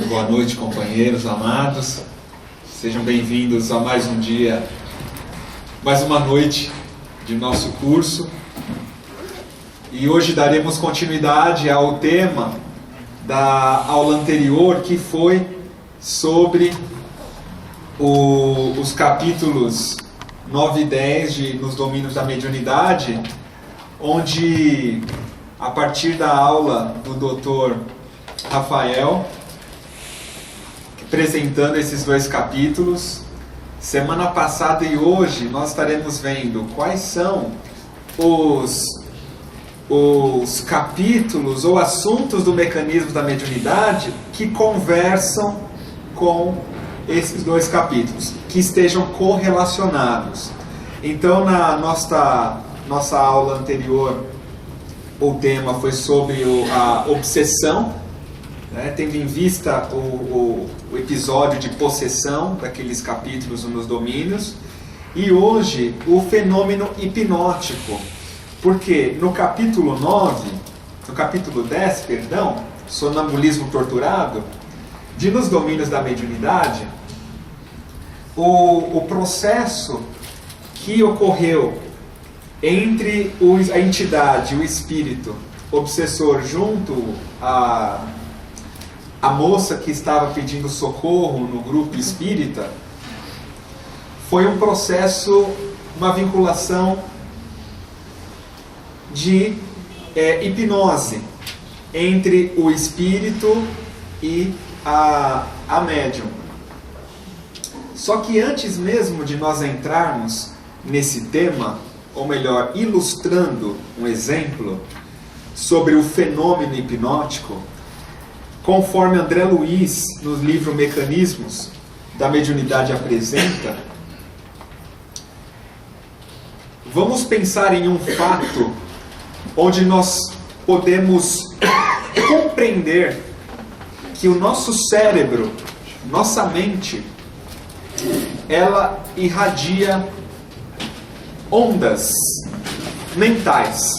Boa noite, companheiros amados. Sejam bem-vindos a mais um dia, mais uma noite de nosso curso. E hoje daremos continuidade ao tema da aula anterior, que foi sobre os capítulos 9 e 10 nos domínios da mediunidade, onde, a partir da aula do Dr. Rafael, apresentando esses dois capítulos, semana passada e hoje nós estaremos vendo quais são os capítulos ou assuntos do mecanismo da mediunidade que conversam com esses dois capítulos, que estejam correlacionados. Então, na nossa aula anterior, o tema foi sobre a obsessão, tendo em vista o episódio de possessão daqueles capítulos nos domínios, e hoje o fenômeno hipnótico, porque no capítulo 10, sonambulismo torturado, nos domínios da mediunidade, o processo que ocorreu entre a entidade, o espírito obsessor, junto a moça que estava pedindo socorro no grupo espírita, foi um processo, uma vinculação de hipnose entre o espírito e a médium. Só que antes mesmo de nós entrarmos nesse tema, ou melhor, ilustrando um exemplo sobre o fenômeno hipnótico, conforme André Luiz, no livro Mecanismos da Mediunidade apresenta, vamos pensar em um fato onde nós podemos compreender que o nosso cérebro, nossa mente, ela irradia ondas mentais.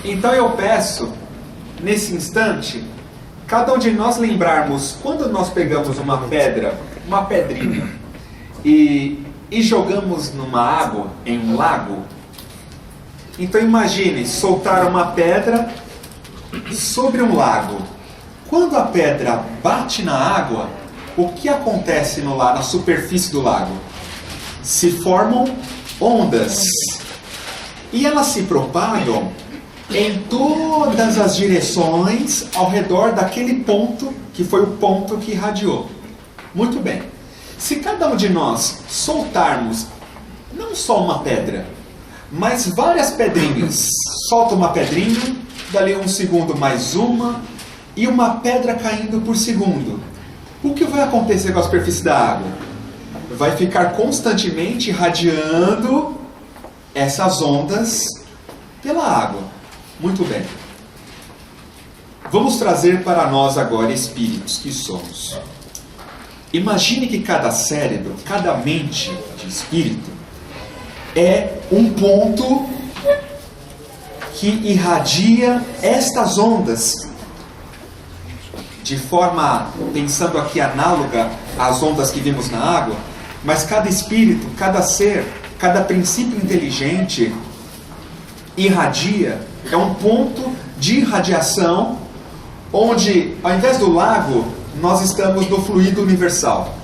Então eu peço, nesse instante, cada um de nós lembrarmos quando nós pegamos uma pedrinha, e jogamos numa água, em um lago. Então imagine soltar uma pedra sobre um lago. Quando a pedra bate na água, o que acontece na superfície do lago? Se formam ondas. E elas se propagam em todas as direções ao redor daquele ponto, que foi o ponto que irradiou. Muito bem. Se cada um de nós soltarmos não só uma pedra, mas várias pedrinhas, solta uma pedrinha, dali um segundo mais uma, e uma pedra caindo por segundo, o que vai acontecer com a superfície da água? Vai ficar constantemente irradiando essas ondas pela água. Muito bem. Vamos trazer para nós agora espíritos que somos. Imagine que cada cérebro, cada mente de espírito é um ponto que irradia estas ondas de forma, pensando aqui, análoga às ondas que vimos na água, mas cada espírito, cada ser, cada princípio inteligente irradia, é um ponto de irradiação onde, ao invés do lago, nós estamos no fluido universal.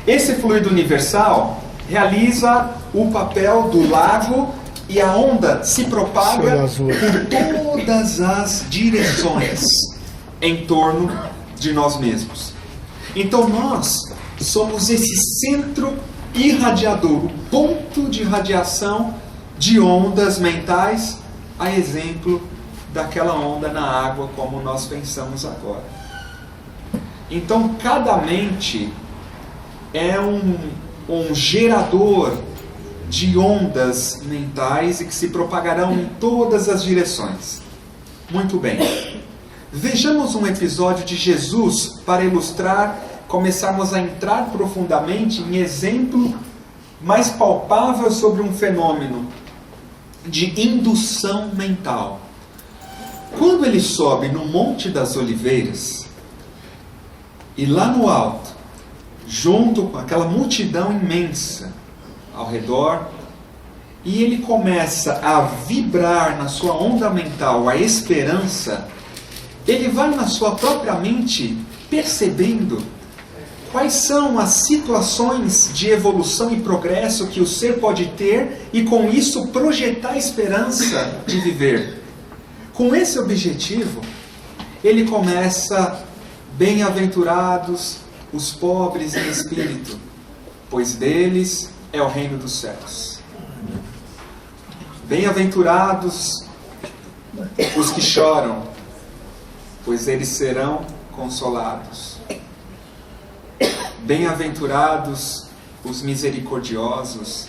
Esse fluido universal realiza o papel do lago e a onda se propaga por todas as direções em torno de nós mesmos. Então nós somos esse centro irradiador, o ponto de irradiação de ondas mentais, a exemplo daquela onda na água, como nós pensamos agora. Então cada mente é um gerador de ondas mentais e que se propagarão em todas as direções. Muito bem. Vejamos um episódio de Jesus para ilustrar, começarmos a entrar profundamente em exemplo mais palpável sobre um fenômeno de indução mental. Quando ele sobe no Monte das Oliveiras, e lá no alto, junto com aquela multidão imensa ao redor, e ele começa a vibrar na sua onda mental a esperança, ele vai na sua própria mente percebendo quais são as situações de evolução e progresso que o ser pode ter e com isso projetar a esperança de viver. Com esse objetivo, ele começa: bem-aventurados os pobres em espírito, pois deles é o reino dos céus. Bem-aventurados os que choram, pois eles serão consolados. Bem-aventurados os misericordiosos,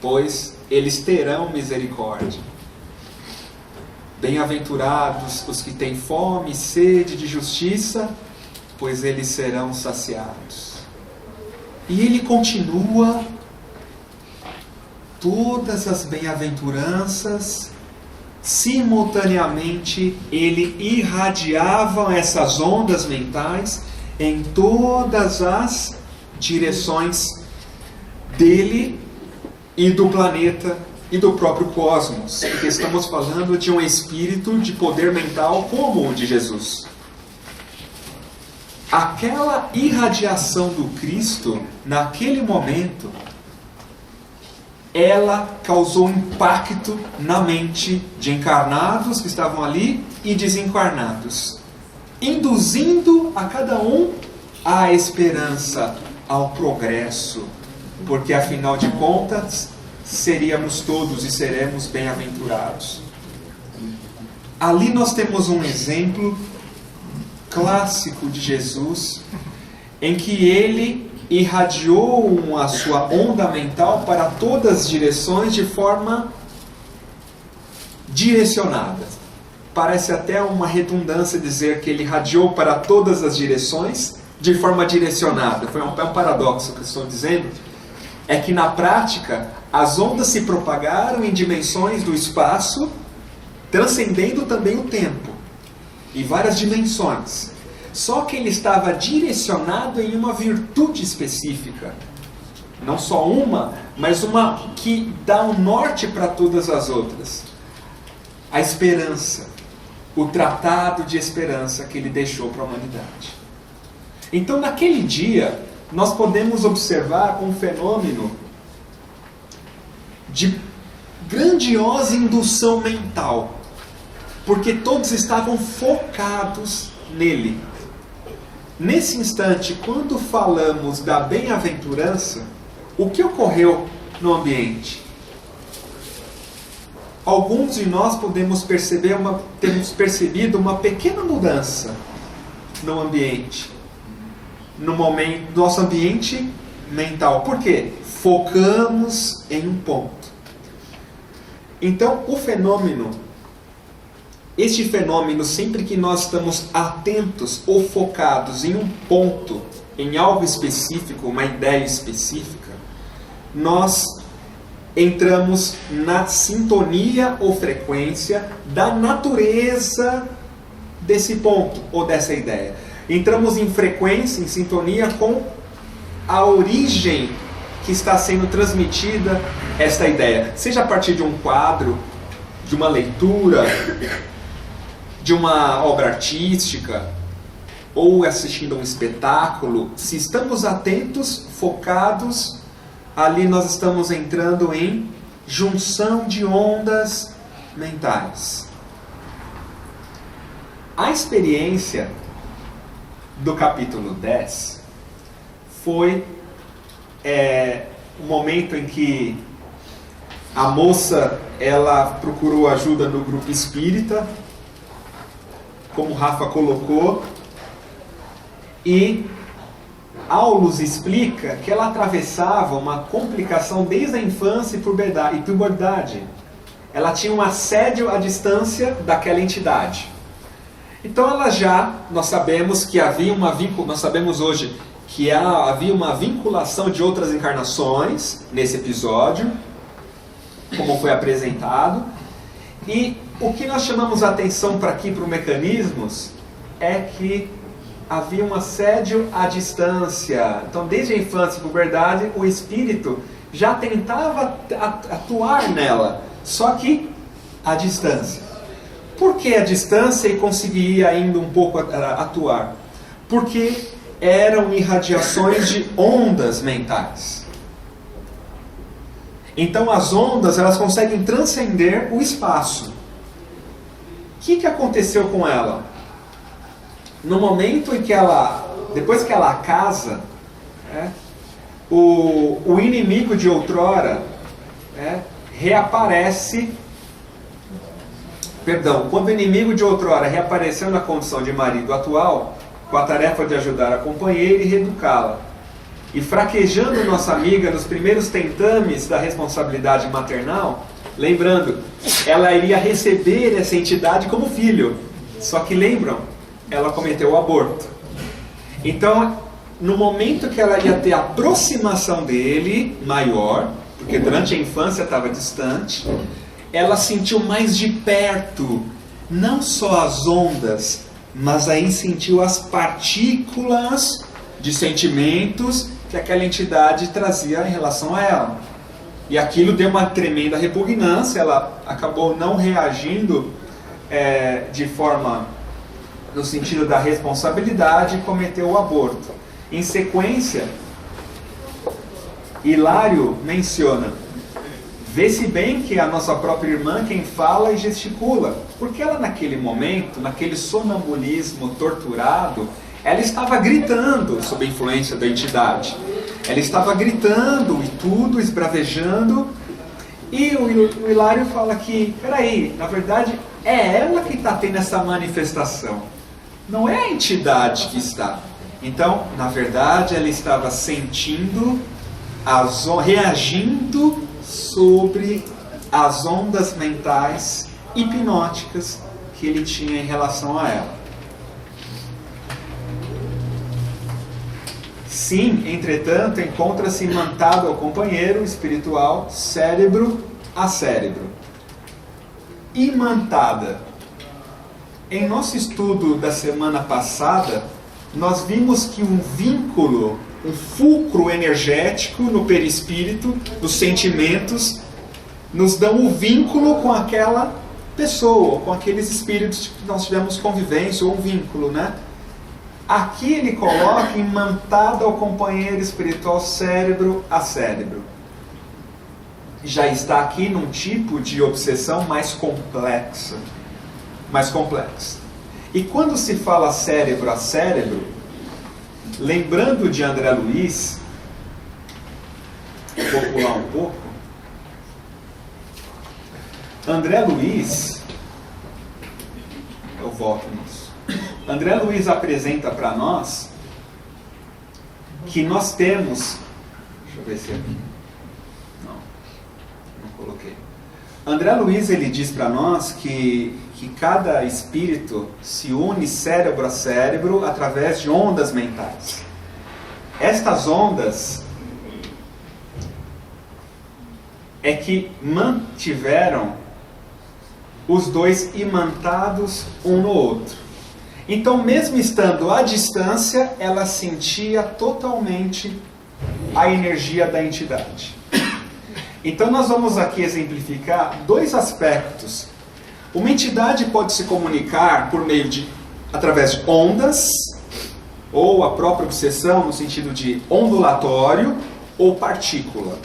pois eles terão misericórdia. Bem-aventurados os que têm fome e sede de justiça, pois eles serão saciados. E ele continua todas as bem-aventuranças, simultaneamente ele irradiava essas ondas mentais em todas as direções dele e do planeta e do próprio cosmos, porque estamos falando de um espírito de poder mental como o de Jesus. Aquela irradiação do Cristo, naquele momento, ela causou impacto na mente de encarnados que estavam ali e desencarnados, induzindo a cada um à esperança, ao progresso, porque afinal de contas seríamos todos e seremos bem-aventurados. Ali nós temos um exemplo clássico de Jesus, em que ele irradiou a sua onda mental para todas as direções de forma direcionada. Parece até uma redundância dizer que ele irradiou para todas as direções de forma direcionada. É um paradoxo que eu estou dizendo. É que na prática as ondas se propagaram em dimensões do espaço, transcendendo também o tempo, e várias dimensões. Só que ele estava direcionado em uma virtude específica. Não só uma, mas uma que dá um norte para todas as outras. A esperança. O tratado de esperança que ele deixou para a humanidade. Então, naquele dia, nós podemos observar um fenômeno de grandiosa indução mental, porque todos estavam focados nele. Nesse instante, quando falamos da bem-aventurança, o que ocorreu no ambiente? Alguns de nós temos percebido uma pequena mudança no ambiente, no nosso ambiente mental. Por quê? Focamos em um ponto. Então, este fenômeno, sempre que nós estamos atentos ou focados em um ponto, em algo específico, uma ideia específica, nós entramos na sintonia ou frequência da natureza desse ponto ou dessa ideia. Entramos em frequência, em sintonia com a origem que está sendo transmitida esta ideia. Seja a partir de um quadro, de uma leitura, de uma obra artística, ou assistindo a um espetáculo. Se estamos atentos, focados, ali nós estamos entrando em junção de ondas mentais. A experiência do capítulo 10 foi o momento em que a moça ela procurou ajuda no grupo espírita, como o Rafa colocou, e Aulus explica que ela atravessava uma complicação desde a infância e puberdade. Ela tinha um assédio à distância daquela entidade. Então nós sabemos que havia nós sabemos hoje que havia uma vinculação de outras encarnações nesse episódio, como foi apresentado, e o que nós chamamos a atenção para aqui, para os mecanismos, é que havia um assédio à distância. Então, desde a infância e puberdade, o espírito já tentava atuar nela, só que à distância. Por que a distância e conseguia ainda um pouco atuar? Porque eram irradiações de ondas mentais. Então as ondas, elas conseguem transcender o espaço. O que aconteceu com ela? No momento em que depois que ela casa, o inimigo de outrora reaparece. Perdão, quando o inimigo de outrora reapareceu na condição de marido atual, com a tarefa de ajudar a companheira e reeducá-la, e fraquejando nossa amiga nos primeiros tentames da responsabilidade maternal, lembrando, ela iria receber essa entidade como filho, só que lembram, ela cometeu o aborto. Então, no momento que ela ia ter a aproximação dele maior, porque durante a infância estava distante, ela sentiu mais de perto, não só as ondas, mas aí sentiu as partículas de sentimentos que aquela entidade trazia em relação a ela. E aquilo deu uma tremenda repugnância, ela acabou não reagindo de forma, no sentido da responsabilidade, e cometeu o aborto. Em sequência, Hilário menciona: vê-se bem que é a nossa própria irmã quem fala e gesticula, porque ela naquele momento, naquele sonambulismo torturado, ela estava gritando sob a influência da entidade. Ela estava gritando e tudo, esbravejando, e o Hilário fala que, peraí, na verdade é ela que está tendo essa manifestação, não é a entidade que está. Então, na verdade, ela estava sentindo, reagindo sobre as ondas mentais hipnóticas que ele tinha em relação a ela. Sim, entretanto, encontra-se imantado ao companheiro espiritual, cérebro a cérebro. Imantada. Em nosso estudo da semana passada, nós vimos que um vínculo, um fulcro energético no perispírito, nos sentimentos, nos dão o vínculo com aquela pessoa, com aqueles espíritos que nós tivemos convivência, ou um vínculo, né? Aqui ele coloca imantado ao companheiro espiritual, cérebro a cérebro. Já está aqui num tipo de obsessão mais complexa. E quando se fala cérebro a cérebro, lembrando de André Luiz, vou pular um pouco. André Luiz, eu volto nisso. André Luiz apresenta para nós que nós temos, deixa eu ver se é aqui, não coloquei. André Luiz, ele diz para nós que cada espírito se une cérebro a cérebro através de ondas mentais. Estas ondas é que mantiveram os dois imantados um no outro. Então, mesmo estando à distância, ela sentia totalmente a energia da entidade. Então, nós vamos aqui exemplificar dois aspectos. Uma entidade pode se comunicar por meio através de ondas, ou a própria obsessão no sentido de ondulatório ou partícula.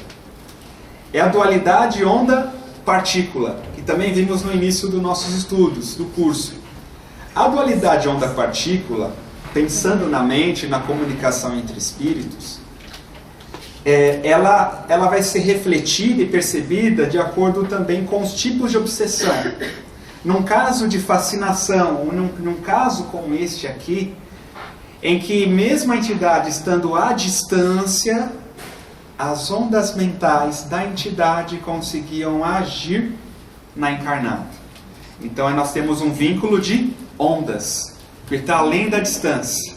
É a dualidade onda-partícula, que também vimos no início dos nossos estudos, do curso. A dualidade onda-partícula, pensando na mente, na comunicação entre espíritos, ela vai ser refletida e percebida de acordo também com os tipos de obsessão. Num caso de fascinação, num caso como este aqui, em que mesmo a entidade estando à distância, as ondas mentais da entidade conseguiam agir na encarnada. Então nós temos um vínculo de ondas, que está além da distância.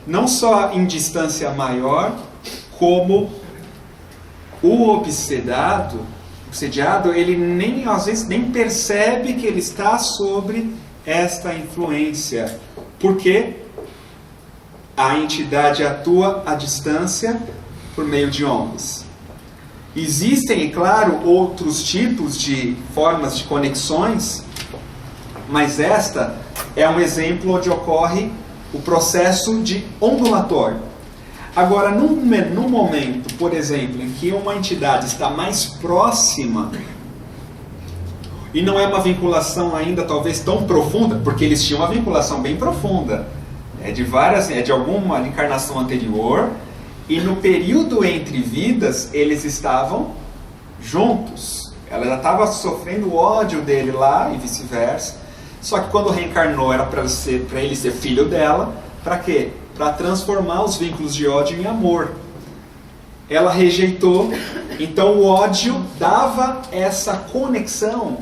Não só em distância maior, como o obsedado obsediado, ele nem, às vezes, nem percebe que ele está sobre esta influência. Porque a entidade atua à distância por meio de ondas. Existem, é claro, outros tipos de formas de conexões, mas esta é um exemplo onde ocorre o processo de ondulatório. Agora, num momento, por exemplo, em que uma entidade está mais próxima, e não é uma vinculação ainda talvez tão profunda, porque eles tinham uma vinculação bem profunda, de alguma encarnação anterior, e no período entre vidas eles estavam juntos. Ela já estava sofrendo o ódio dele lá e vice-versa. Só que quando reencarnou era para ele ser filho dela. Para quê? Para transformar os vínculos de ódio em amor. Ela rejeitou, então o ódio dava essa conexão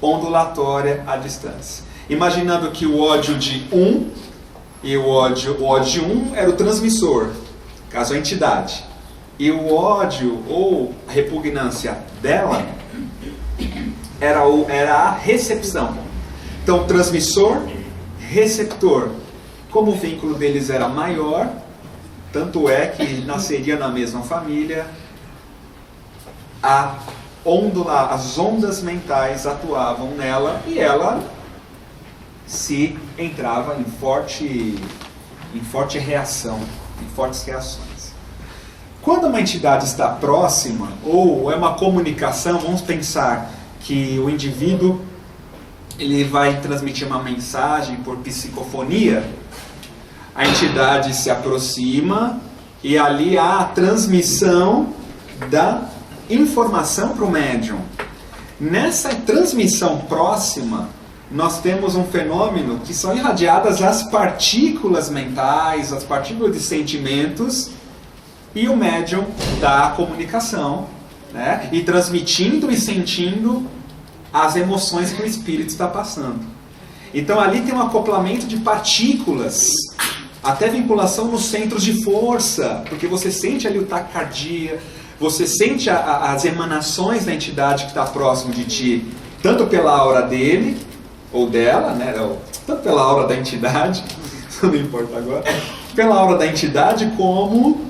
ondulatória à distância. Imaginando que o ódio de um, e o ódio de um era o transmissor, caso a entidade, e o ódio ou a repugnância dela era a recepção. Então, transmissor, receptor. Como o vínculo deles era maior, tanto é que nasceria na mesma família, as ondas mentais atuavam nela e ela se entrava em forte reação, em fortes reações. Quando uma entidade está próxima, ou é uma comunicação, vamos pensar que o indivíduo ele vai transmitir uma mensagem por psicofonia, a entidade se aproxima e ali há a transmissão da informação para o médium. Nessa transmissão próxima, nós temos um fenômeno que são irradiadas as partículas mentais, as partículas de sentimentos, e o médium dá a comunicação, né? E transmitindo e sentindo as emoções que o espírito está passando. Então ali tem um acoplamento de partículas, até vinculação nos centros de força, porque você sente ali o taquicardia, você sente as emanações da entidade que está próximo de ti, tanto pela aura dele, ou dela, né? Tanto pela aura da entidade, não importa agora, pela aura da entidade, como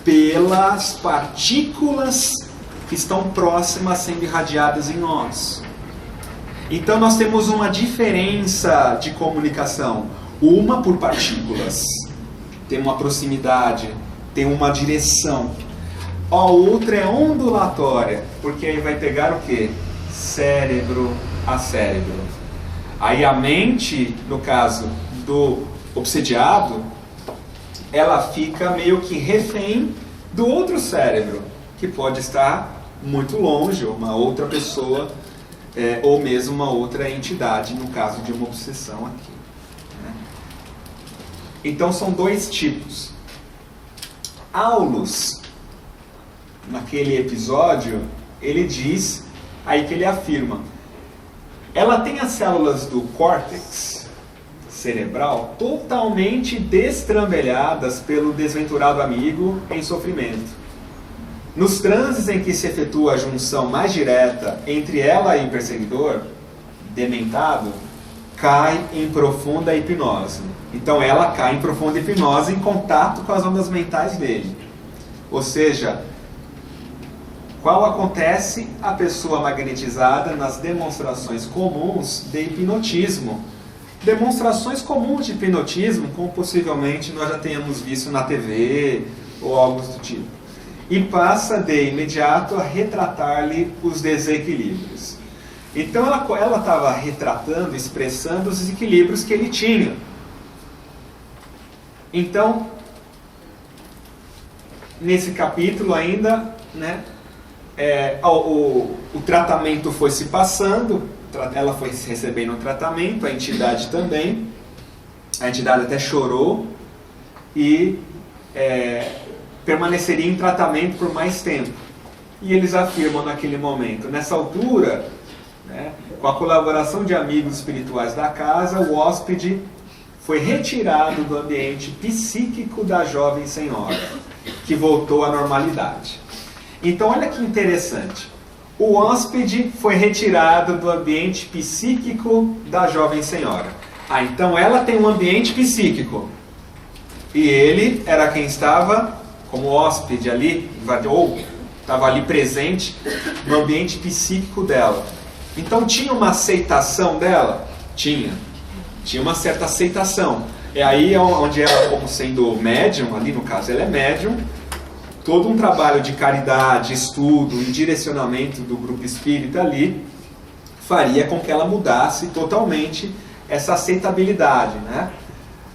pelas partículas que estão próximas sendo irradiadas em nós. Então nós temos uma diferença de comunicação. Uma por partículas, tem uma proximidade, tem uma direção. A outra é ondulatória, porque aí vai pegar o quê? Cérebro a cérebro. Aí a mente, no caso do obsediado, ela fica meio que refém do outro cérebro, que pode estar muito longe, uma outra pessoa, ou mesmo uma outra entidade, no caso de uma obsessão aqui. Né? Então são dois tipos. Aulus, naquele episódio, ele diz, aí que ele afirma, ela tem as células do córtex cerebral totalmente destrambelhadas pelo desventurado amigo em sofrimento. Nos transes em que se efetua a junção mais direta entre ela e o perseguidor, dementado, cai em profunda hipnose. Então ela cai em profunda hipnose em contato com as ondas mentais dele. Ou seja, qual acontece a pessoa magnetizada nas demonstrações comuns de hipnotismo. Demonstrações comuns de hipnotismo, como possivelmente nós já tenhamos visto na TV ou algo do tipo. E passa de imediato a retratar-lhe os desequilíbrios. Então ela estava retratando, expressando os desequilíbrios que ele tinha. Então, nesse capítulo ainda, né, o tratamento foi se passando, ela foi recebendo o tratamento, a entidade também. A entidade até chorou e permaneceria em tratamento por mais tempo. E eles afirmam naquele momento, nessa altura, né, com a colaboração de amigos espirituais da casa, o hóspede foi retirado do ambiente psíquico da jovem senhora, que voltou à normalidade. Então olha que interessante. O hóspede foi retirado do ambiente psíquico da jovem senhora. Então ela tem um ambiente psíquico. E ele era quem estava como hóspede ali, ou estava ali presente no ambiente psíquico dela. Então tinha uma aceitação dela? Tinha uma certa aceitação. É aí onde ela, como sendo médium, ali no caso ela é médium, todo um trabalho de caridade, estudo e direcionamento do grupo espírita ali faria com que ela mudasse totalmente essa aceitabilidade, né?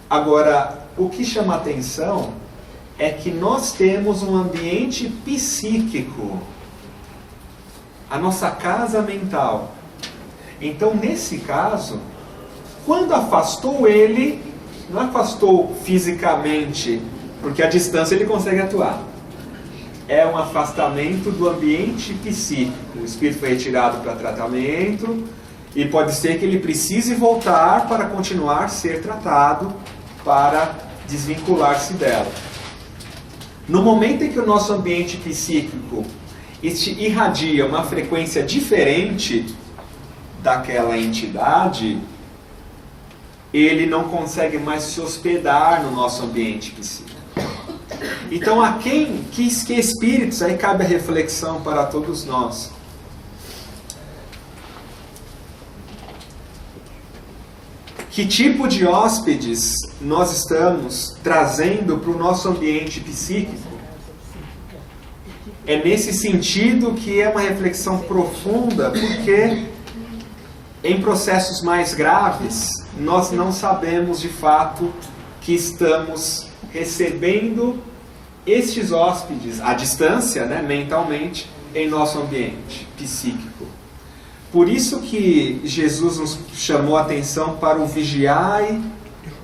Agora, o que chama atenção é que nós temos um ambiente psíquico, a nossa casa mental. Então, nesse caso, quando afastou ele, não afastou fisicamente, porque a distância ele consegue atuar. É um afastamento do ambiente psíquico. O espírito foi retirado para tratamento e pode ser que ele precise voltar para continuar a ser tratado, para desvincular-se dela. No momento em que o nosso ambiente psíquico irradia uma frequência diferente daquela entidade, ele não consegue mais se hospedar no nosso ambiente psíquico. Então, a que espíritos, aí cabe a reflexão para todos nós. Que tipo de hóspedes nós estamos trazendo para o nosso ambiente psíquico? É nesse sentido que é uma reflexão profunda, porque em processos mais graves, nós não sabemos de fato que estamos recebendo estes hóspedes à distância, né, mentalmente, em nosso ambiente psíquico. Por isso que Jesus nos chamou a atenção para o vigiai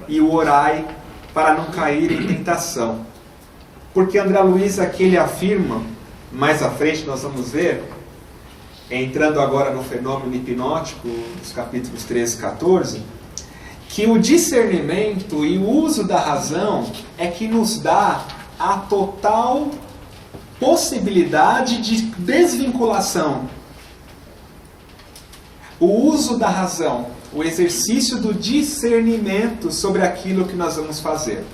e o orai, para não cair em tentação. Porque André Luiz aqui ele afirma, mais à frente nós vamos ver, entrando agora no fenômeno hipnótico, nos capítulos 13 e 14, que o discernimento e o uso da razão é que nos dá a total possibilidade de desvinculação. O uso da razão, o exercício do discernimento sobre aquilo que nós vamos fazer.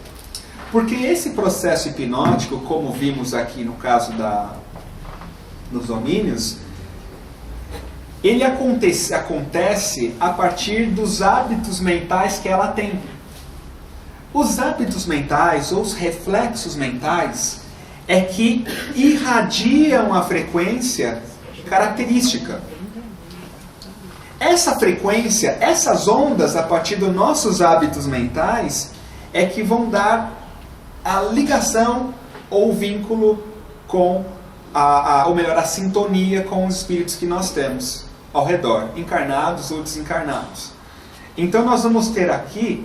Porque esse processo hipnótico, como vimos aqui no caso dos homínios, ele acontece a partir dos hábitos mentais que ela tem. Os hábitos mentais, ou os reflexos mentais, é que irradiam a frequência característica. Essa frequência, essas ondas, a partir dos nossos hábitos mentais, é que vão dar a ligação ou vínculo com, ou melhor, a sintonia com os espíritos que nós temos ao redor, encarnados ou desencarnados. Então nós vamos ter aqui,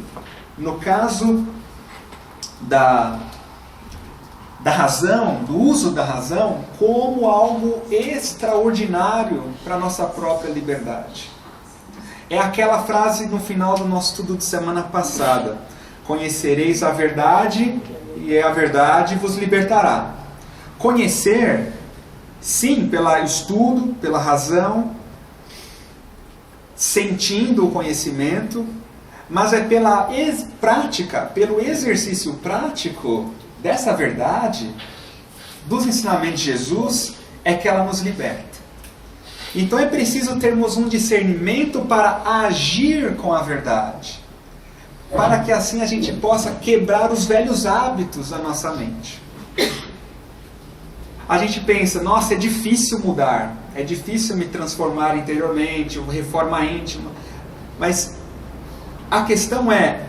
no caso da razão, do uso da razão, como algo extraordinário para a nossa própria liberdade. É aquela frase no final do nosso estudo de semana passada: conhecereis a verdade e a verdade vos libertará. Conhecer, sim, pelo estudo, pela razão, sentindo o conhecimento, mas é pela prática, pelo exercício prático dessa verdade, dos ensinamentos de Jesus, é que ela nos liberta. Então é preciso termos um discernimento para agir com a verdade, para que assim a gente possa quebrar os velhos hábitos da nossa mente. A gente pensa, nossa, é difícil mudar, é difícil me transformar interiormente, reforma íntima, mas a questão é,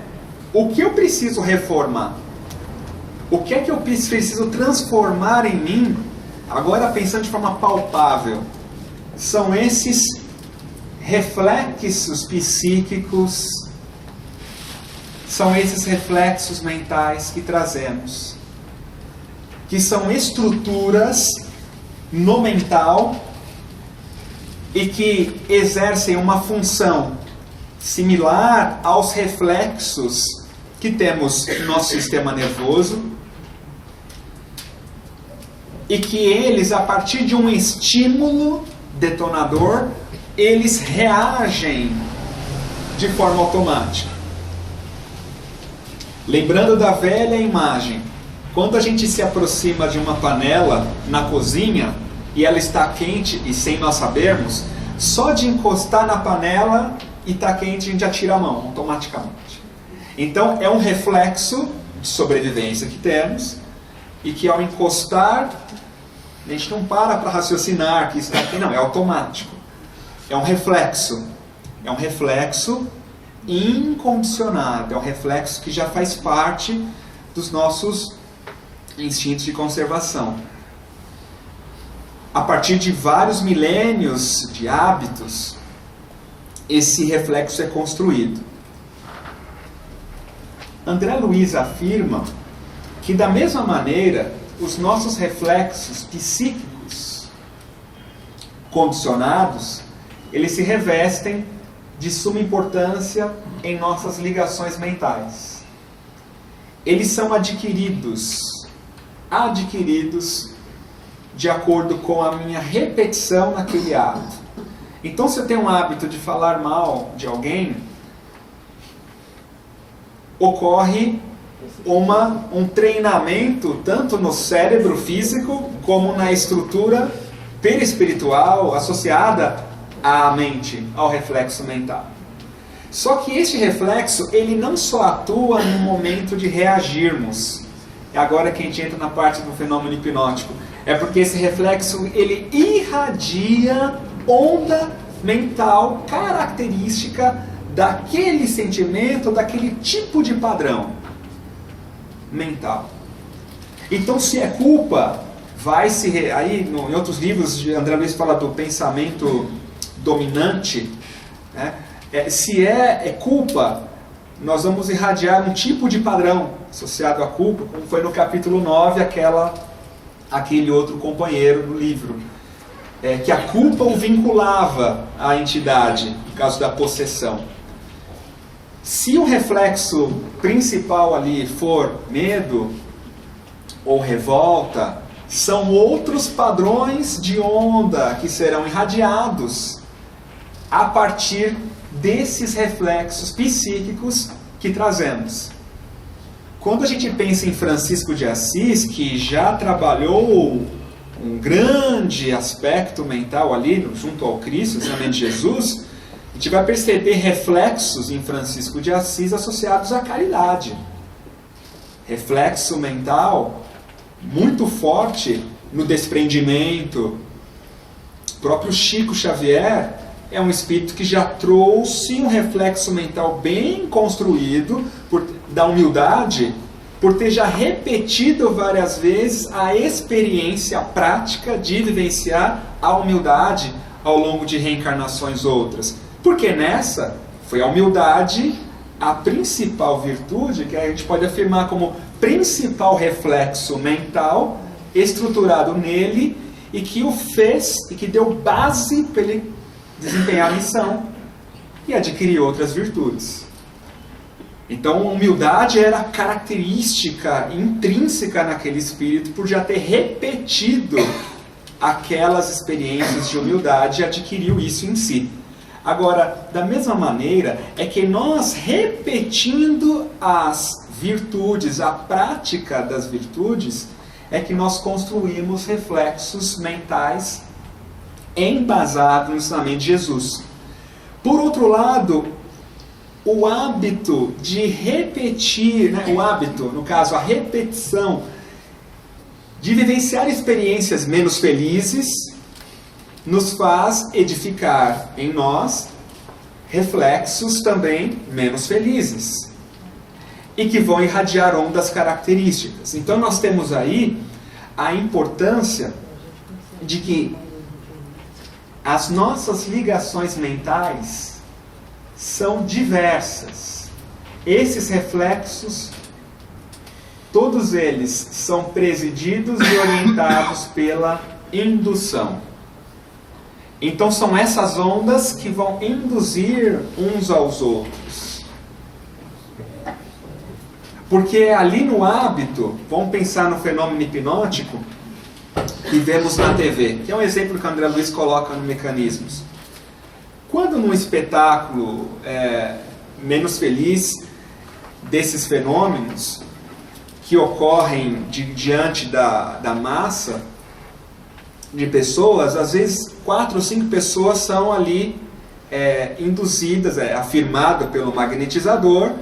o que eu preciso reformar? O que é que eu preciso transformar em mim, agora pensando de forma palpável? São esses reflexos psíquicos, são esses reflexos mentais que trazemos, que são estruturas no mental e que exercem uma função similar aos reflexos que temos no nosso sistema nervoso, e que eles, a partir de um estímulo detonador, eles reagem de forma automática. Lembrando da velha imagem, quando a gente se aproxima de uma panela na cozinha e ela está quente e sem nós sabermos, só de encostar na panela e está quente a gente já tira a mão automaticamente. Então é um reflexo de sobrevivência que temos e que ao encostar a gente não para raciocinar que isso está aqui, não, é automático. É um reflexo incondicionado, é um reflexo que já faz parte dos nossos instintos de conservação. A partir de vários milênios de hábitos, esse reflexo é construído. André Luiz afirma que, da mesma maneira, os nossos reflexos psíquicos condicionados, eles se revestem de suma importância em nossas ligações mentais. Eles são adquiridos de acordo com a minha repetição naquele hábito. Então, se eu tenho um hábito de falar mal de alguém, ocorre um treinamento tanto no cérebro físico como na estrutura perispiritual associada à mente, ao reflexo mental. Só que este reflexo, ele não só atua no momento de reagirmos. É agora que a gente entra na parte do fenômeno hipnótico. É porque esse reflexo, ele irradia onda mental característica daquele sentimento, daquele tipo de padrão mental. Então, se é culpa, aí em outros livros, André Luiz fala do pensamento dominante, né? Se é culpa, nós vamos irradiar um tipo de padrão associado à culpa, como foi no capítulo 9, aquele outro companheiro do livro, que a culpa o vinculava à entidade, no caso da possessão. Se o reflexo principal ali for medo ou revolta, são outros padrões de onda que serão irradiados a partir desses reflexos psíquicos que trazemos. Quando a gente pensa em Francisco de Assis, que já trabalhou um grande aspecto mental ali, junto ao Cristo, exatamente Jesus, a gente vai perceber reflexos em Francisco de Assis associados à caridade. Reflexo mental muito forte no desprendimento. O próprio Chico Xavier é um espírito que já trouxe um reflexo mental bem construído da humildade, por ter já repetido várias vezes a experiência prática de vivenciar a humildade ao longo de reencarnações outras. Porque nessa foi a humildade a principal virtude que a gente pode afirmar como principal reflexo mental estruturado nele e que o fez e que deu base para ele desempenhar a missão e adquirir outras virtudes. Então a humildade era característica intrínseca naquele espírito por já ter repetido aquelas experiências de humildade e adquiriu isso em si. Agora, da mesma maneira, é que nós repetindo as virtudes, a prática das virtudes, é que nós construímos reflexos mentais embasado no ensinamento de Jesus. Por outro lado, o hábito de repetir, o hábito, no caso, a repetição de vivenciar experiências menos felizes, nos faz edificar em nós reflexos também menos felizes e que vão irradiar ondas características. Então nós temos aí a importância de que as nossas ligações mentais são diversas. Esses reflexos, todos eles são presididos e orientados pela indução. Então são essas ondas que vão induzir uns aos outros. Porque ali no hábito, vamos pensar no fenômeno hipnótico, que vemos na TV, que é um exemplo que o André Luiz coloca no Mecanismos. Quando num espetáculo menos feliz desses fenômenos que ocorrem diante da massa de pessoas, às vezes 4 ou 5 pessoas são ali induzidas, afirmada pelo magnetizador,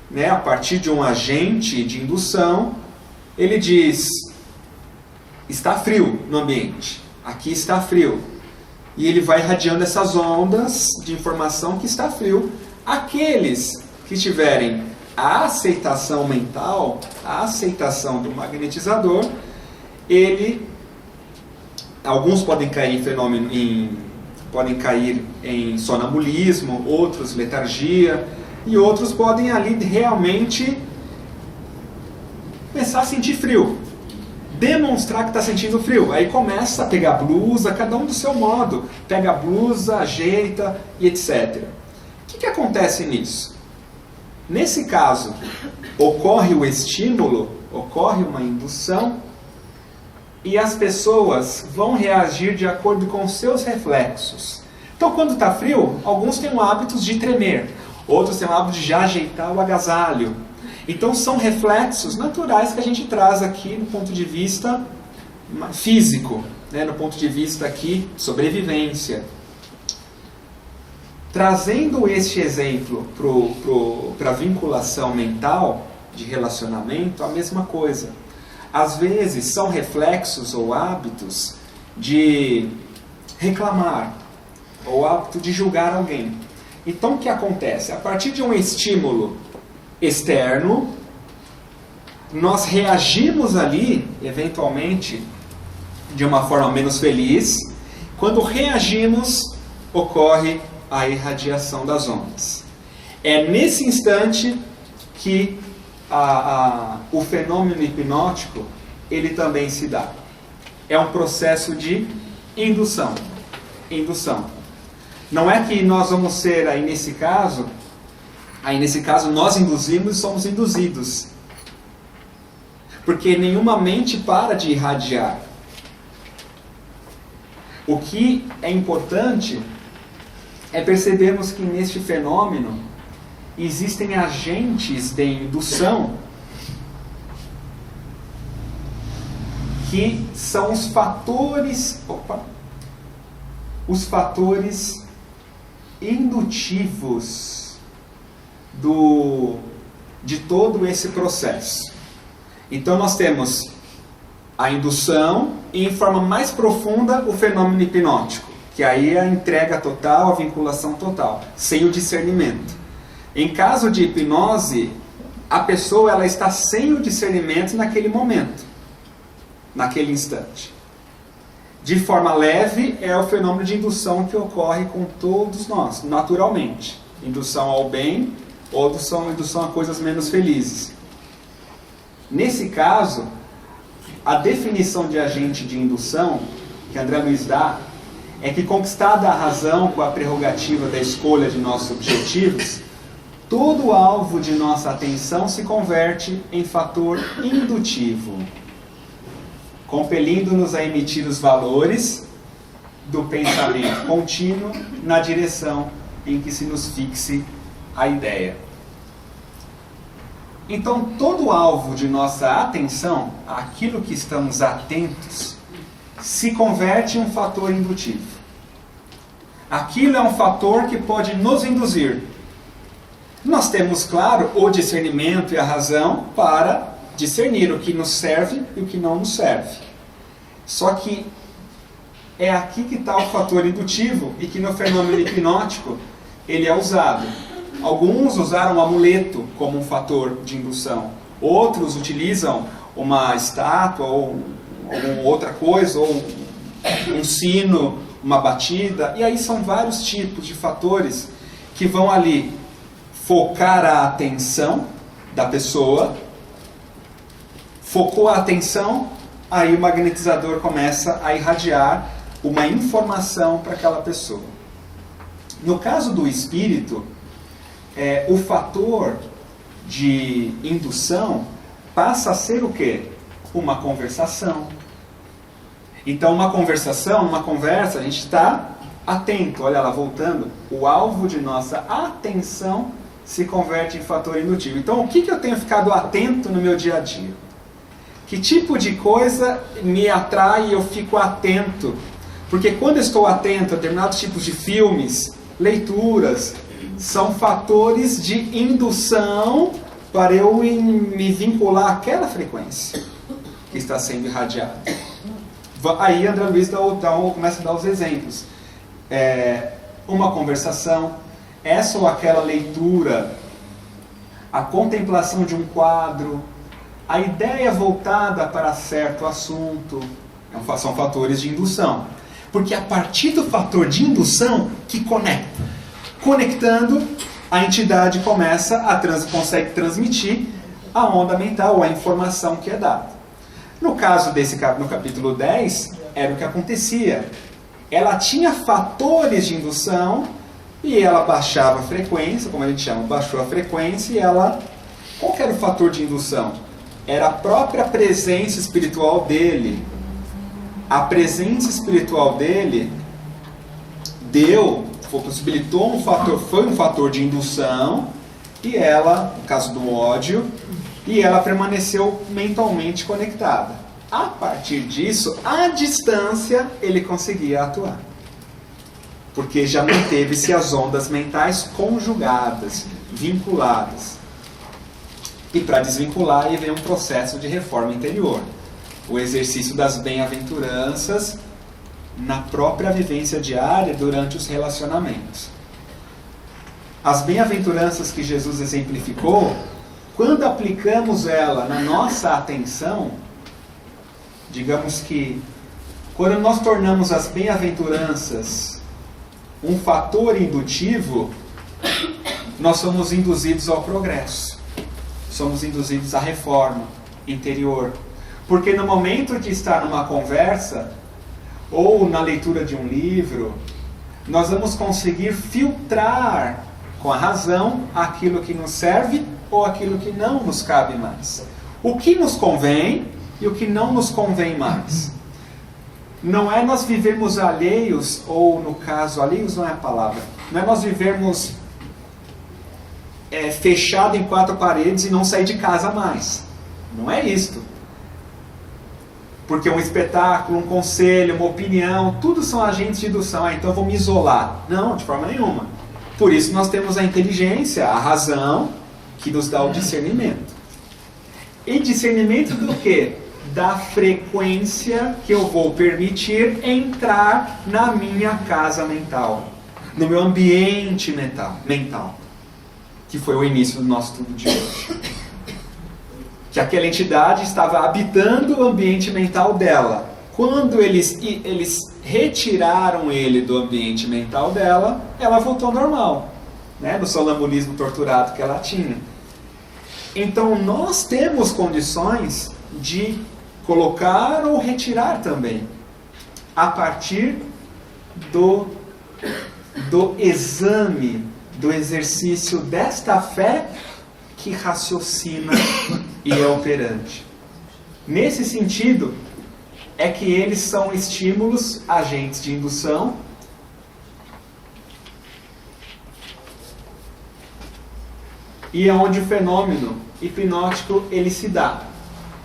né, a partir de um agente de indução. Ele diz: está frio no ambiente, aqui está frio. E ele vai irradiando essas ondas de informação que está frio. Aqueles que tiverem a aceitação mental, a aceitação do magnetizador, alguns podem cair podem cair em sonambulismo, outros letargia, e outros podem ali realmente começar a sentir frio, demonstrar que está sentindo frio. Aí começa a pegar a blusa, cada um do seu modo, pega a blusa, ajeita e etc. O que acontece nisso? Nesse caso, ocorre o estímulo, ocorre uma indução, e as pessoas vão reagir de acordo com seus reflexos. Então, quando está frio, alguns têm o hábito de tremer, outros têm o hábito de já ajeitar o agasalho. Então, são reflexos naturais que a gente traz aqui no ponto de vista físico, né, no ponto de vista aqui sobrevivência. Trazendo este exemplo para a vinculação mental de relacionamento, a mesma coisa. Às vezes são reflexos ou hábitos de reclamar, ou hábito de julgar alguém. Então o que acontece? A partir de um estímulo externo, nós reagimos ali, eventualmente, de uma forma menos feliz. Quando reagimos, ocorre a irradiação das ondas. É nesse instante que o fenômeno hipnótico ele também se dá. É um processo de indução. Não é que nós vamos ser, aí nesse caso nós induzimos e somos induzidos. Porque nenhuma mente para de irradiar. O que é importante é percebermos que neste fenômeno existem agentes de indução que são os fatores indutivos de todo esse processo. Então nós temos a indução e, em forma mais profunda, o fenômeno hipnótico, que aí é a entrega total, a vinculação total, sem o discernimento. Em caso de hipnose, a pessoa ela está sem o discernimento naquele momento, naquele instante. De forma leve, é o fenômeno de indução que ocorre com todos nós, naturalmente. Indução ao bem ou indução a coisas menos felizes. Nesse caso, a definição de agente de indução que André Luiz dá é que, conquistada a razão com a prerrogativa da escolha de nossos objetivos, todo o alvo de nossa atenção se converte em fator indutivo, compelindo-nos a emitir os valores do pensamento contínuo na direção em que se nos fixe a ideia. Então, todo o alvo de nossa atenção, aquilo que estamos atentos, se converte em um fator indutivo. Aquilo é um fator que pode nos induzir. Nós temos, claro, o discernimento e a razão para discernir o que nos serve e o que não nos serve. Só que é aqui que está o fator indutivo e que no fenômeno hipnótico ele é usado. Alguns usaram o amuleto como um fator de indução. Outros utilizam uma estátua ou outra coisa, ou um sino, uma batida. E aí são vários tipos de fatores que vão ali focar a atenção da pessoa. Focou a atenção, aí o magnetizador começa a irradiar uma informação para aquela pessoa. No caso do espírito, o fator de indução passa a ser o quê? Uma conversação, Então uma conversa, a gente está atento. Olha lá, voltando, o alvo de nossa atenção se converte em fator indutivo. Então o que eu tenho ficado atento no meu dia a dia? Que tipo de coisa me atrai e eu fico atento? Porque quando eu estou atento a determinados tipos de filmes, leituras, são fatores de indução para eu me vincular àquela frequência que está sendo irradiada. Aí André Luiz começa a dar os exemplos. Uma conversação, essa ou aquela leitura, a contemplação de um quadro, a ideia voltada para certo assunto, são fatores de indução. Porque a partir do fator de indução que conecta. Conectando, a entidade consegue transmitir a onda mental, ou a informação que é dada. No caso no capítulo 10, era o que acontecia. Ela tinha fatores de indução e ela baixava a frequência, como a gente chama, baixou a frequência e ela... Qual que era o fator de indução? Era a própria presença espiritual dele. A presença espiritual dele possibilitou foi um fator de indução, e ela, no caso do ódio, e ela permaneceu mentalmente conectada. A partir disso, à distância, ele conseguia atuar. Porque já manteve-se as ondas mentais conjugadas, vinculadas. E para desvincular, aí vem um processo de reforma interior. O exercício das bem-aventuranças na própria vivência diária durante os relacionamentos. As bem-aventuranças que Jesus exemplificou, quando aplicamos ela na nossa atenção, digamos que quando nós tornamos as bem-aventuranças um fator indutivo, nós somos induzidos ao progresso, somos induzidos à reforma interior. Porque no momento de estar numa conversa, ou na leitura de um livro, nós vamos conseguir filtrar com a razão aquilo que nos serve ou aquilo que não nos cabe mais. O que nos convém e o que não nos convém mais. Não é nós vivermos alheios, ou no caso, alheios não é a palavra, não é nós vivermos fechado em quatro paredes e não sair de casa mais. Não é isto. Porque um espetáculo, um conselho, uma opinião, tudo são agentes de indução. Então eu vou me isolar. Não, de forma nenhuma. Por isso nós temos a inteligência, a razão, que nos dá o discernimento. E discernimento do quê? Da frequência que eu vou permitir entrar na minha casa mental, no meu ambiente mental, que foi o início do nosso estudo de hoje. Que aquela entidade estava habitando o ambiente mental dela. Quando eles retiraram ele do ambiente mental dela, ela voltou ao normal, né? No sonambulismo torturado que ela tinha. Então nós temos condições de colocar ou retirar também, a partir do exame, do exercício desta fé que raciocina e é operante. Nesse sentido, é que eles são estímulos, agentes de indução, e é onde o fenômeno hipnótico ele se dá.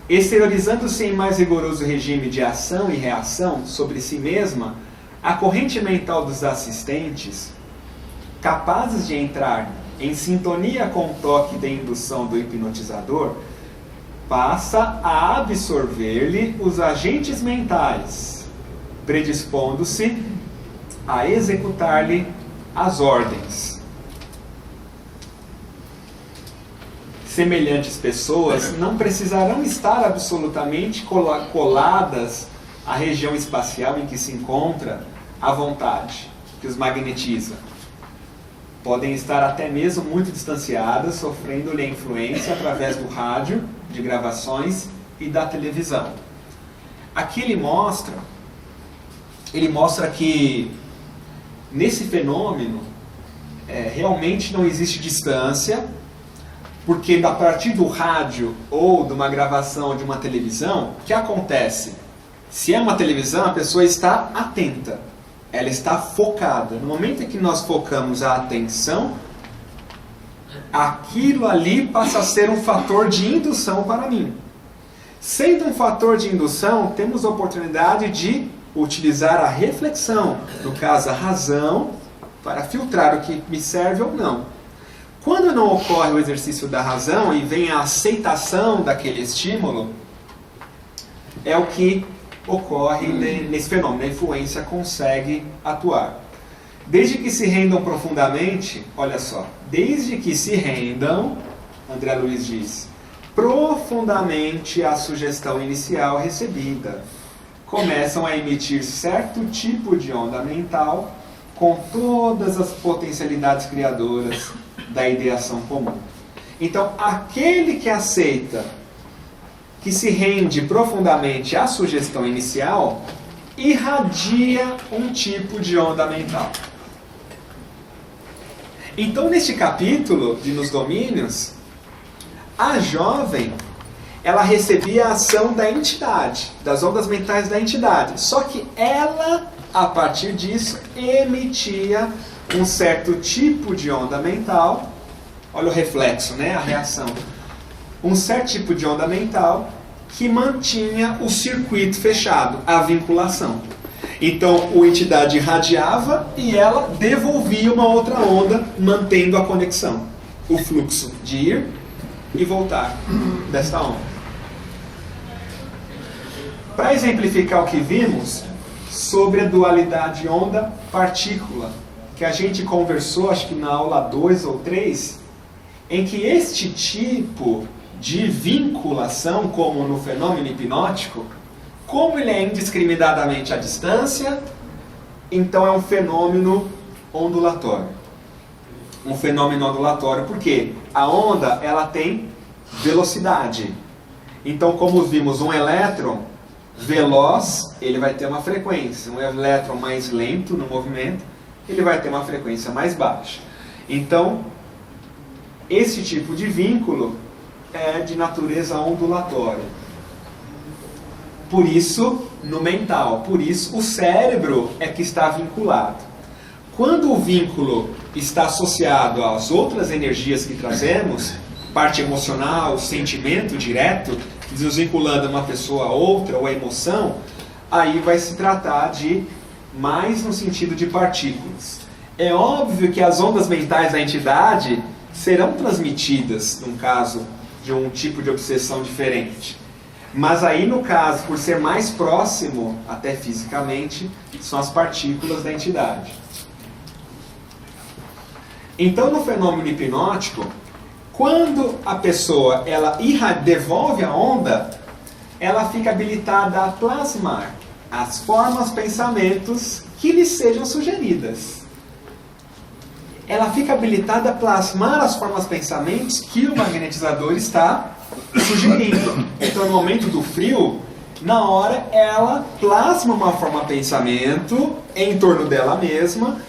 Exteriorizando-se em mais rigoroso regime de ação e reação sobre si mesma, a corrente mental dos assistentes, capazes de entrar em sintonia com o toque de indução do hipnotizador, passa a absorver-lhe os agentes mentais, predispondo-se a executar-lhe as ordens. Semelhantes pessoas não precisarão estar absolutamente coladas à região espacial em que se encontra a vontade, que os magnetiza. Podem estar até mesmo muito distanciadas, sofrendo-lhe a influência através do rádio, de gravações e da televisão. Aqui ele mostra que nesse fenômeno realmente não existe distância, porque a partir do rádio ou de uma gravação de uma televisão, o que acontece? Se é uma televisão, a pessoa está atenta, ela está focada. No momento em que nós focamos a atenção, aquilo ali passa a ser um fator de indução para mim. Sendo um fator de indução, temos a oportunidade de utilizar a reflexão, no caso a razão, para filtrar o que me serve ou não. Quando não ocorre o exercício da razão e vem a aceitação daquele estímulo, é o que ocorre nesse fenômeno. A influência consegue atuar. Desde que se rendam profundamente, olha só, desde que se rendam, André Luiz diz, profundamente à sugestão inicial recebida, começam a emitir certo tipo de onda mental com todas as potencialidades criadoras da ideação comum. Então, aquele que aceita, que se rende profundamente à sugestão inicial, irradia um tipo de onda mental. Então, neste capítulo de Nos Domínios, a jovem, ela recebia a ação da entidade, das ondas mentais da entidade. Só que ela, a partir disso, emitia um certo tipo de onda mental. Olha o reflexo, né? A reação. Um certo tipo de onda mental que mantinha o circuito fechado, a vinculação. Então, a entidade irradiava e ela devolvia uma outra onda, mantendo a conexão. O fluxo de ir e voltar dessa onda. Para exemplificar o que vimos sobre a dualidade onda-partícula, que a gente conversou, acho que na aula 2 ou 3, em que este tipo de vinculação, como no fenômeno hipnótico, como ele é indiscriminadamente à distância, então é um fenômeno ondulatório. Um fenômeno ondulatório, porque a onda ela tem velocidade. Então, como vimos, um elétron veloz, ele vai ter uma frequência. Um elétron mais lento no movimento, ele vai ter uma frequência mais baixa. Então, esse tipo de vínculo é de natureza ondulatória. Por isso, no mental, por isso o cérebro é que está vinculado. Quando o vínculo está associado às outras energias que trazemos, parte emocional, sentimento direto, nos vinculando a uma pessoa a outra, ou a emoção, aí vai se tratar de mais no sentido de partículas. É óbvio que as ondas mentais da entidade serão transmitidas, num caso de um tipo de obsessão diferente. Mas aí, no caso, por ser mais próximo, até fisicamente, são as partículas da entidade. Então, no fenômeno hipnótico, quando a pessoa ela devolve a onda, ela fica habilitada a plasmar as formas, pensamentos que lhe sejam sugeridas. Ela fica habilitada a plasmar as formas, pensamentos que o magnetizador está sugerindo. Então, no momento do frio, na hora ela plasma uma forma pensamento em torno dela mesma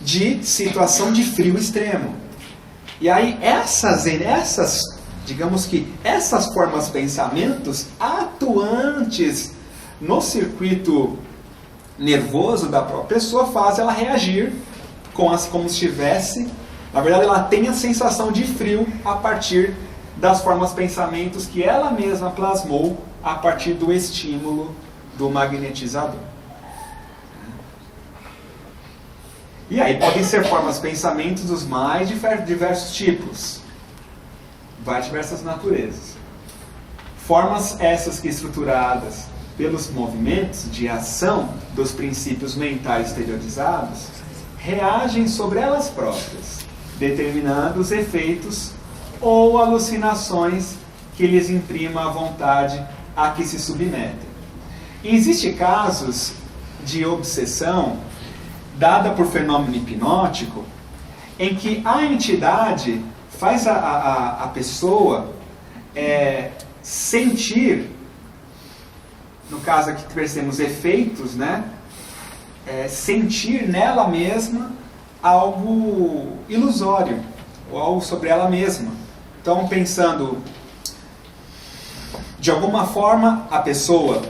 de situação de frio extremo. E aí digamos que essas formas pensamentos atuantes no circuito nervoso da própria pessoa fazem ela reagir como se estivesse, na verdade ela tem a sensação de frio a partir das formas pensamentos que ela mesma plasmou a partir do estímulo do magnetizador. E aí podem ser formas pensamentos dos mais diversos tipos, várias diversas naturezas. Formas essas que, estruturadas pelos movimentos de ação dos princípios mentais exteriorizados, reagem sobre elas próprias, determinando os efeitos ou alucinações que lhes imprima a vontade a que se submetem. Existem casos de obsessão dada por fenômeno hipnótico em que a entidade faz a pessoa sentir, no caso aqui percebemos efeitos, né? Sentir nela mesma algo ilusório, ou algo sobre ela mesma. Então, pensando, de alguma forma, a pessoa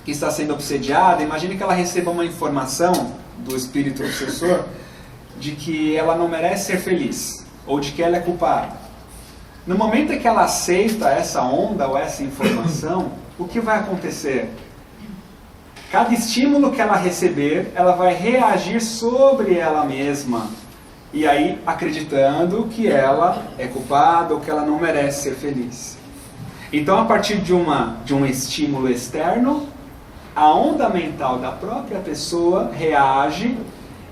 que está sendo obsediada, imagine que ela receba uma informação do espírito obsessor de que ela não merece ser feliz, ou de que ela é culpada. No momento em que ela aceita essa onda ou essa informação, o que vai acontecer? Cada estímulo que ela receber, ela vai reagir sobre ela mesma. E aí, acreditando que ela é culpada ou que ela não merece ser feliz. Então, a partir de um estímulo externo, a onda mental da própria pessoa reage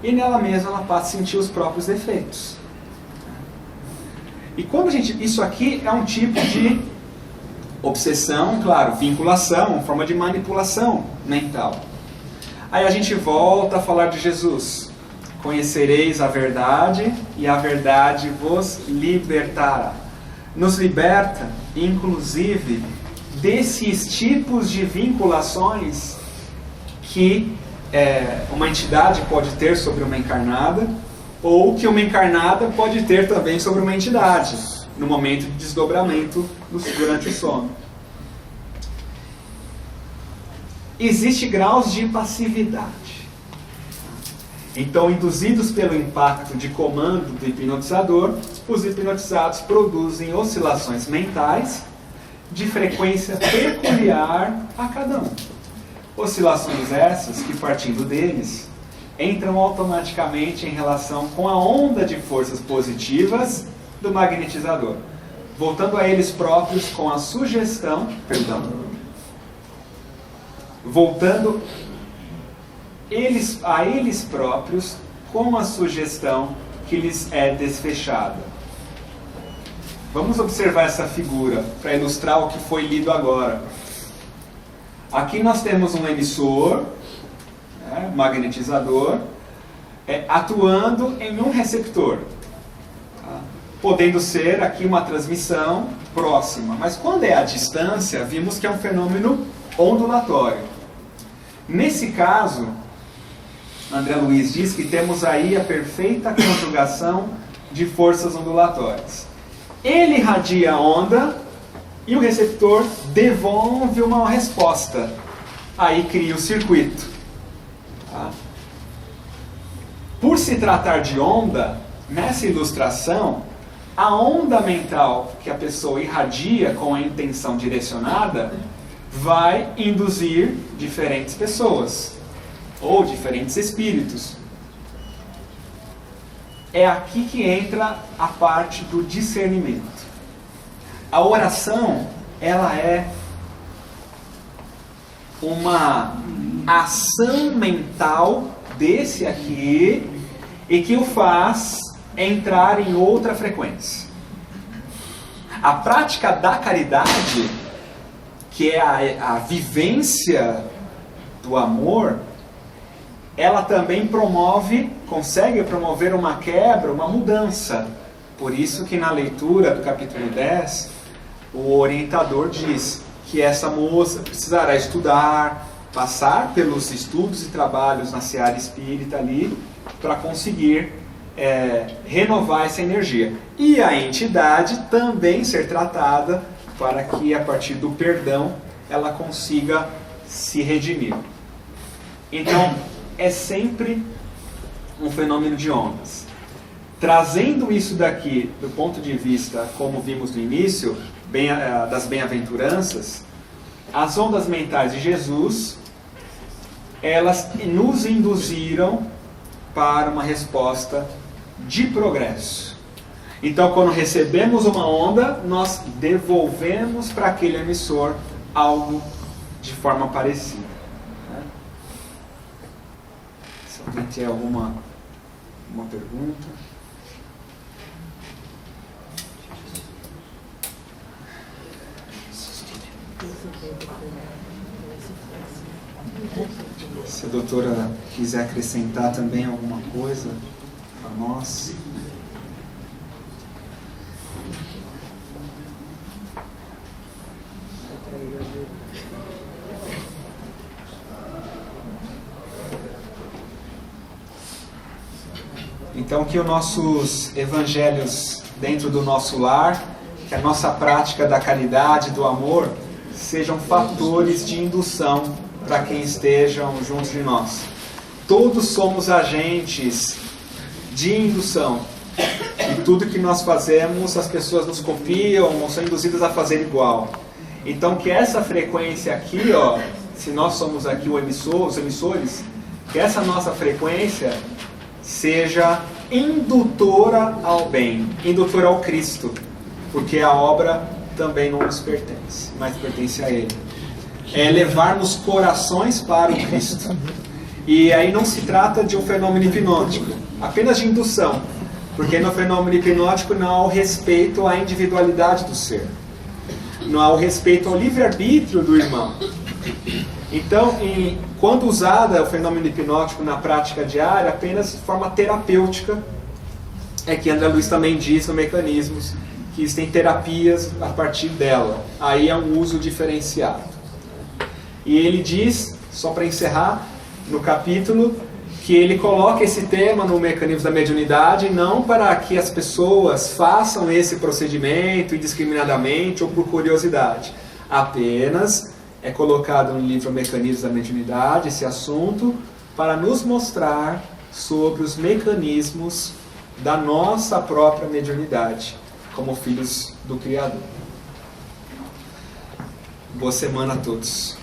e nela mesma ela passa a sentir os próprios defeitos. E quando isso aqui é um tipo de obsessão, claro, vinculação, uma forma de manipulação mental. Aí a gente volta a falar de Jesus. Conhecereis a verdade e a verdade vos libertará. Nos liberta, inclusive, desses tipos de vinculações que uma entidade pode ter sobre uma encarnada, ou que uma encarnada pode ter também sobre uma entidade, no momento de desdobramento durante o sono. Existem graus de passividade. Então, induzidos pelo impacto de comando do hipnotizador, os hipnotizados produzem oscilações mentais de frequência peculiar a cada um. Oscilações essas que, partindo deles, entram automaticamente em relação com a onda de forças positivas do magnetizador, voltando a eles próprios com a sugestão, voltando a eles próprios com a sugestão que lhes é desfechada. Vamos observar essa figura para ilustrar o que foi lido agora. Aqui nós temos um emissor, magnetizador, atuando em um receptor, tá? Podendo ser aqui uma transmissão próxima, mas quando é à distância, vimos que é um fenômeno ondulatório. Nesse caso, André Luiz diz que temos aí a perfeita conjugação de forças ondulatórias. Ele irradia a onda e o receptor devolve uma resposta. Aí cria o circuito. Tá? Por se tratar de onda, nessa ilustração, a onda mental que a pessoa irradia com a intenção direcionada vai induzir diferentes pessoas ou diferentes espíritos. É aqui que entra a parte do discernimento. A oração, ela é uma ação mental desse aqui e que o faz entrar em outra frequência. A prática da caridade, que é a vivência do amor, ela também consegue promover uma quebra, uma mudança. Por isso que na leitura do capítulo 10, o orientador diz que essa moça precisará estudar, passar pelos estudos e trabalhos na seara espírita ali, para conseguir renovar essa energia. E a entidade também ser tratada para que, a partir do perdão, ela consiga se redimir. Então, é sempre um fenômeno de ondas. Trazendo isso daqui do ponto de vista, como vimos no início, das bem-aventuranças, as ondas mentais de Jesus, elas nos induziram para uma resposta de progresso. Então, quando recebemos uma onda, nós devolvemos para aquele emissor algo de forma parecida. Se alguém tiver alguma pergunta. Se a doutora quiser acrescentar também alguma coisa para nós. Então, que os nossos evangelhos dentro do nosso lar, que a nossa prática da caridade, do amor, sejam fatores de indução para quem estejam junto de nós. Todos somos agentes de indução. E tudo que nós fazemos, as pessoas nos copiam ou são induzidas a fazer igual. Então que essa frequência aqui, ó, se nós somos aqui os emissores, que essa nossa frequência seja indutora ao bem, indutora ao Cristo, porque a obra também não nos pertence, mas pertence a Ele. É levarmos corações para o Cristo. E aí não se trata de um fenômeno hipnótico, apenas de indução, porque no fenômeno hipnótico não há o respeito à individualidade do ser, não há o respeito ao livre-arbítrio do irmão. Então, quando usada o fenômeno hipnótico na prática diária, apenas de forma terapêutica, é que André Luiz também diz no Mecanismos que existem terapias a partir dela. Aí é um uso diferenciado. E ele diz, só para encerrar, no capítulo, que ele coloca esse tema no Mecanismo da Mediunidade não para que as pessoas façam esse procedimento indiscriminadamente ou por curiosidade. Apenas é colocado no livro Mecanismos da Mediunidade esse assunto para nos mostrar sobre os mecanismos da nossa própria mediunidade, como filhos do Criador. Boa semana a todos.